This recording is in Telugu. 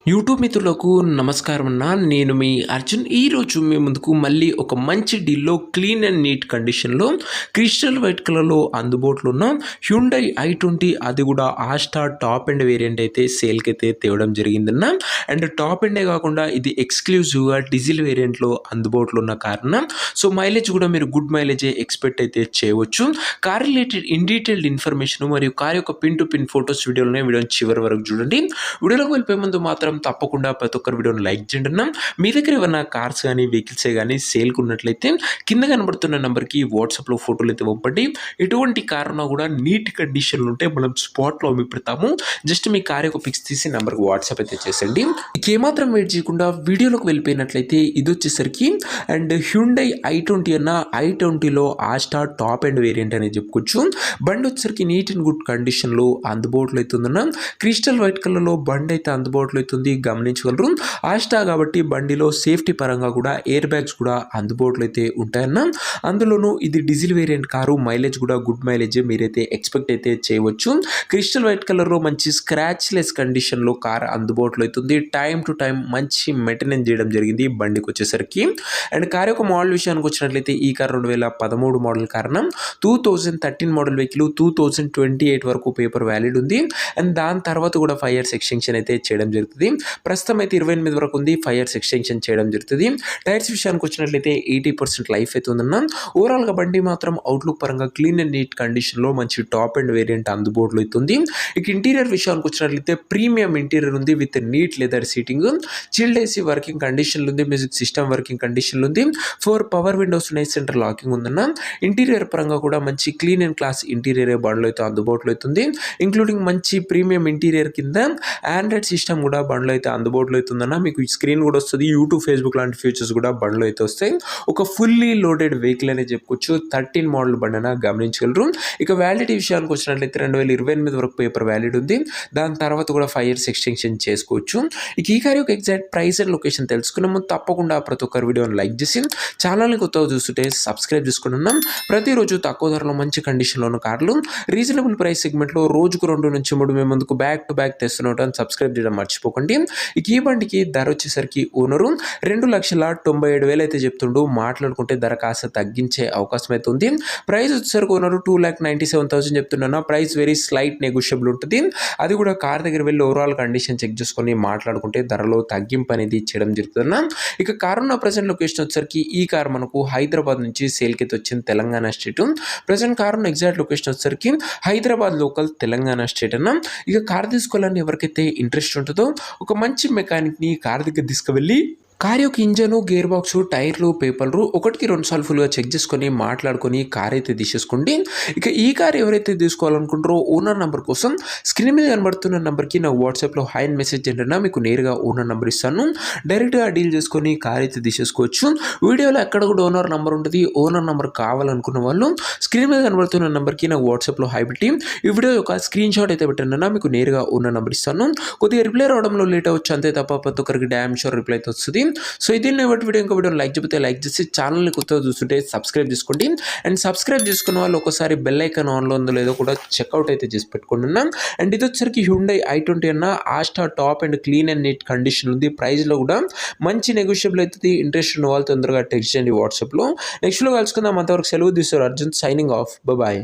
యూట్యూబ్ మిత్రులకు నమస్కారం అన్న. నేను మీ అర్జున్. ఈరోజు మీ ముందుకు మళ్ళీ ఒక మంచి డీల్లో క్లీన్ అండ్ నీట్ కండిషన్లో క్రిస్టల్ వైట్ కలర్లో అందుబాటులో ఉన్న హ్యుండై i20, అది కూడా ఆస్టా టాప్ అండ్ వేరియంట్ అయితే సేల్కి అయితే తేవడం జరిగిందన్న. అండ్ టాప్ అండే కాకుండా ఇది ఎక్స్క్లూజివ్గా డీజిల్ వేరియంట్లో అందుబాటులో ఉన్న కారణం. సో మైలేజ్ కూడా మీరు గుడ్ మైలేజే ఎక్స్పెక్ట్ అయితే చేయవచ్చు. Car related in detailed information మరియు కార్ యొక్క pin to pin photos video చివరి వరకు చూడండి. వీడియోలోకి వెళ్ళిపోయే ముందు మాత్రం తప్పకుండా ప్రతి ఒక్కరు వీడియోని లైక్ చేయండి అన్న. మీ దగ్గర ఏమన్నా కార్స్ కానీ వెహికల్సే కానీ సేల్కి ఉన్నట్లయితే కింద కనబడుతున్న నెంబర్కి వాట్సాప్లో ఫోటోలు అయితే పంపండి. ఎటువంటి కార్ ఉన్నా కూడా నీట్ కండిషన్లు ఉంటే మనం స్పాట్లో అమ్మి పెడతాము. జస్ట్ మీ కార్ యొక్క పిక్స్ తీసి నెంబర్కి వాట్సాప్ అయితే చేసేయండి. ఏమాత్రం వెయిట్ చేయకుండా వీడియోలోకి వెళ్ళిపోయినట్లయితే ఇది వచ్చేసరికి అండ్ హ్యుండై i20 అన్న. i20లో ఆస్టా టాప్ అండ్ వేరియంట్ అనేది చెప్పుకోవచ్చు. బండి వచ్చేసరికి నీట్ అండ్ గుడ్ కండిషన్లో అందుబాటులో అవుతుందన్న. క్రిస్టల్ వైట్ కలర్లో బండి అయితే అందుబాటులో అవుతుంది, గమనించగలరు. ఆస్టా కాబట్టి బండిలో సేఫ్టీ పరంగా కూడా ఎయిర్ బ్యాగ్స్ కూడా అందుబాటులో అయితే ఉంటాయన్న. అందులోనూ ఇది డీజిల్ వేరియంట్ కారు, మైలేజ్ కూడా గుడ్ మైలేజ్ మీరైతే ఎక్స్పెక్ట్ అయితే చేయవచ్చు. క్రిస్టల్ వైట్ కలర్లో మంచి స్క్రాచ్లెస్ కండిషన్లో కార్ అందుబాటులో అవుతుంది. టైం టు టైం మంచి మెయింటెనెన్స్ చేయడం జరిగింది బండికి వచ్చేసరికి. అండ్ కార్ యొక్క మోడల్ విషయానికి వచ్చినట్లయితే ఈ కార్ 2013 మోడల్ కారణం. 2013 మోడల్ వెహికల్ 2028 వరకు పేపర్ వ్యాలిడ్ ఉంది. అండ్ దాని తర్వాత కూడా 5 years ఎక్స్టెన్షన్ అయితే చేయడం జరుగుతుంది. ప్రస్తుతం అయితే 28 వరకు ఉంది, 5 years ఎక్స్టెన్షన్ చేయడం జరుగుతుంది. టైర్స్ విషయానికి వచ్చినట్లయితే 80% లైఫ్ అయితే ఉందన్న. ఓవరాల్గా బండి మాత్రం అవుట్లుక్ పరంగా క్లీన్ అండ్ నీట్ కండిషన్లో మంచి టాప్ అండ్ వేరియంట్ అందుబాటులో అవుతుంది. ఇక ఇంటీరియర్ విషయానికి వచ్చినట్లయితే ప్రీమియం ఇంటీరియర్ ఉంది with neat leather seating, chilled AC working కండిషన్లో ఉంది, మ్యూజిక్ సిస్టమ్ వర్కింగ్ కండిషన్లో ఉంది, 4 పవర్ విండోస్ ఉన్నాయి, సెంటర్ లాకింగ్ ఉందన్న. ఇంటీరియర్ పరంగా కూడా మంచి క్లీన్ అండ్ క్లాస్ ఇంటీరియర్ బండ్లో అయితే అందుబాటులో అవుతుంది. ఇంక్లూడింగ్ మంచి ప్రీమియం ఇంటీరియర్ కింద ఆండ్రాయిడ్ సిస్టమ్ కూడా బండ్లో అయితే అందుబాటులో అవుతుందన్న. మీకు స్క్రీన్ కూడా వస్తుంది, యూట్యూబ్, ఫేస్బుక్ లాంటి ఫీచర్స్ కూడా బండ్లో అయితే వస్తాయి. ఒక ఫుల్లీ లోడెడ్ వెహికల్ అనేది చెప్పుకోవచ్చు. 13 మోడల్ బండి అని గమనించగలరు. ఇక వ్యాలిడిటీ విషయానికి వచ్చినట్లయితే 2028 వరకు పేపర్ వ్యాలిడ్ ఉంది. దాని తర్వాత కూడా 5 years ఎక్స్టెన్షన్ చేసుకోవచ్చు. ఇక ఈ కార్ యొక్క ఎగ్జాక్ట్ ప్రైస్ అండ్ లొకేషన్ తెలుసుకున్నాము. తప్పకుండా ప్రతి ఒక్కరు వీడియోని లైక్ చేసి ఛానల్ని కొత్తగా చూస్తుంటే సబ్స్క్రైబ్ చేసుకున్నాం. ప్రతిరోజు తక్కువ ధరలో మంచి కండిషన్లో ఉన్న కార్లు రీజనబుల్ ప్రైస్ సెగ్మెంట్లో రోజుకు 2 నుంచి 3 మేము ముందుకు బ్యాక్ టు బ్యాక్ తెస్తుంటాం. సబ్స్క్రైబ్ చేయడం మర్చిపోకండి. ఇక ఈ బండికి ధర వచ్చేసరికి ఓనరు 2,97,000 అయితే చెప్తుండు. మాట్లాడుకుంటే ధర కాస్త తగ్గించే అవకాశం అయితే ఉంది. ప్రైస్ వచ్చేసరికి ఓనరు 2,97,000 చెప్తున్నా. ప్రైస్ వెరీ స్లైట్ నెగోషియబుల్ ఉంటుంది. అది కూడా కార్ దగ్గర వెళ్ళి ఓవరాల్ కండిషన్ చెక్ చేసుకొని మాట్లాడుకుంటే ధరలో తగ్గింపు అనేది చేయడం జరుగుతుందన్న. ఇక కార్ ఉన్న ప్రజెంట్ లొకేషన్ వచ్చేసరికి ఈ కార్ మనకు హైదరాబాద్ నుంచి సేల్కి అయితే వచ్చింది, తెలంగాణ స్టేట్. ప్రజెంట్ కార్ ఉన్న ఎగ్జాక్ట్ లొకేషన్ వచ్చేసరికి హైదరాబాద్ లోకల్, తెలంగాణ స్టేట్ అన్న. ఇక కార్ తీసుకోవాలని ఎవరికైతే ఇంట్రెస్ట్ ఉంటుందో ఒక మంచి మెకానిక్ని కార్ దగ్గర తీసుకువెళ్ళి కార్ యొక్క ఇంజను, గేర్ బాక్స్, టైర్లు, పేపర్లు 1కి 2 సార్లు ఫుల్గా చెక్ చేసుకొని మాట్లాడుకొని కార్ అయితే తీసేసుకోండి. ఇక ఈ కార్ ఎవరైతే తీసుకోవాలనుకుంటారో ఓనర్ నెంబర్ కోసం స్క్రీన్ మీద కనబడుతున్న నెంబర్కి నా వాట్సాప్లో హాయ్ అని మెసేజ్ చేయండి. మీకు నేరుగా ఓనర్ నెంబర్ ఇస్తాను. డైరెక్ట్గా డీల్ చేసుకొని కార్ అయితే తీసేసుకోవచ్చు. వీడియోలో ఎక్కడ కూడా ఓనర్ నెంబర్ ఉంటుంది. ఓనర్ నెంబర్ కావాలనుకున్న వాళ్ళు స్క్రీన్ మీద కనబడుతున్న నెంబర్కి నా వాట్సాప్లో హాయ్ పెట్టి ఈ వీడియో యొక్క స్క్రీన్ షాట్ అయితే పెట్టండి. మీకు నేరుగా ఓనర్ నెంబర్ ఇస్తాను. కొద్దిగా రిప్లై రావడంలో లేట్ అవ్వచ్చు, అంతే తప్ప ప్రతి ఒక్కరికి డ్యామ్ షూర్ రిప్లై అయితే వస్తుంది. సో ఇది వీడియో. ఇంకో వీడియో లైక్ చెప్తే లైక్ చేసి ఛానల్ని కొత్తగా చూస్తుంటే సబ్స్క్రైబ్ చేసుకోండి. అండ్ సబ్స్క్రైబ్ చేసుకున్న వాళ్ళు ఒకసారి బెల్ ఐకాన్ ఆన్లో ఉందో లేదో కూడా చెక్అవుట్ అయితే చేసి పెట్టుకుంటున్నాం. అండ్ ఇది వచ్చేసరికి హ్యుండై i20 అన్న. Asta top and clean and neat condition ఉంది. ప్రైస్లో కూడా మంచి నెగోషియబుల్ అవుతుంది. ఇంట్రెస్ట్ ఉన్న వాళ్ళు తొందరగా టెక్స్ట్ చేయండి వాట్సాప్లో. నెక్స్ట్లో కలుసుకుందాం. అంతవరకు సెలవు తీస్తారు. Arjun signing off. బాయ్.